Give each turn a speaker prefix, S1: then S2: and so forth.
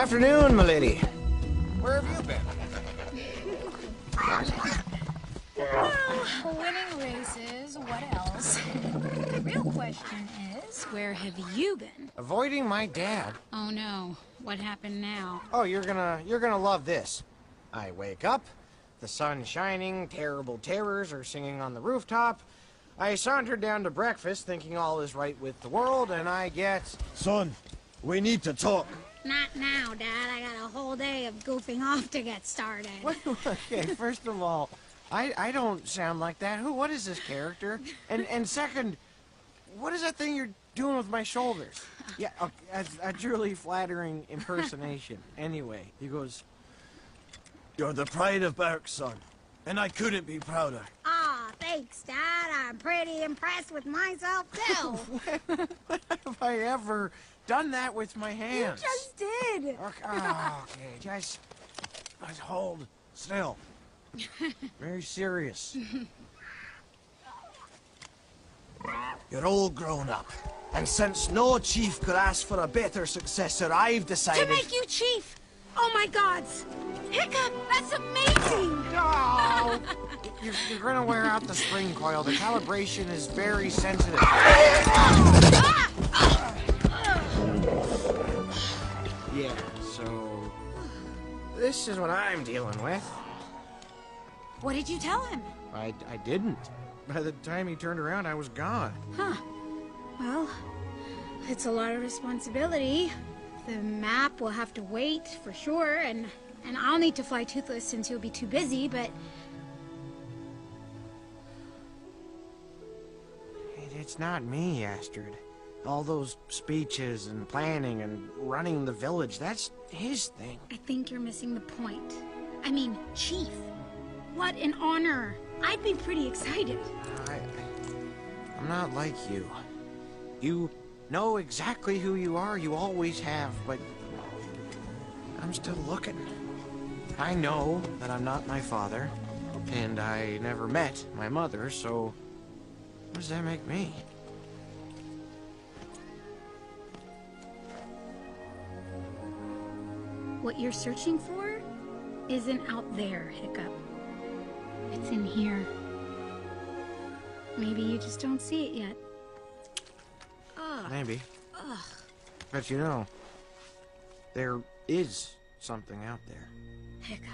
S1: Afternoon, milady. Where have you been?
S2: Well, winning races, what else? The real question is, where have you been?
S1: Avoiding my dad.
S2: Oh no, what happened now?
S1: Oh, you're gonna love this. I wake up, the sun's shining, terrible terrors are singing on the rooftop. I saunter down to breakfast thinking all is right with the world, and I get...
S3: Son, we need to talk.
S2: Not now, Dad. I got a whole day of goofing off to get started.
S1: Okay, first of all, I don't sound like that. What is this character? And second, what is that thing you're doing with my shoulders? Yeah, okay, a truly flattering impersonation. Anyway, he goes,
S3: You're the pride of Berk, son, and I couldn't be prouder.
S2: Aw, thanks, Dad. I'm pretty impressed with myself, too.
S1: when have I ever done that with my hands?
S2: You just did.
S1: Okay, just hold still. Very serious.
S3: You're all grown up, and since no chief could ask for a better successor, I've decided...
S2: To make you chief! Oh my gods! Hiccup, that's amazing!
S1: No! You're gonna wear out the spring coil. The calibration is very sensitive. Yeah, so... this is what I'm dealing with.
S2: What did you tell him?
S1: I didn't. By the time he turned around, I was gone.
S2: Huh. Well, it's a lot of responsibility. The map will have to wait, for sure, and I'll need to fly Toothless since he'll be too busy, but...
S1: It's not me, Astrid. All those speeches and planning and running the village, that's his thing.
S2: I think you're missing the point. I mean, chief. What an honor. I'd be pretty excited.
S1: I'm not like you. You know exactly who you are, you always have, but I'm still looking. I know that I'm not my father, and I never met my mother, so what does that make me?
S2: What you're searching for isn't out there, Hiccup. It's in here. Maybe you just don't see it yet. Ugh.
S1: Maybe.
S2: Ugh.
S1: But you know, there is something out there.
S2: Hiccup.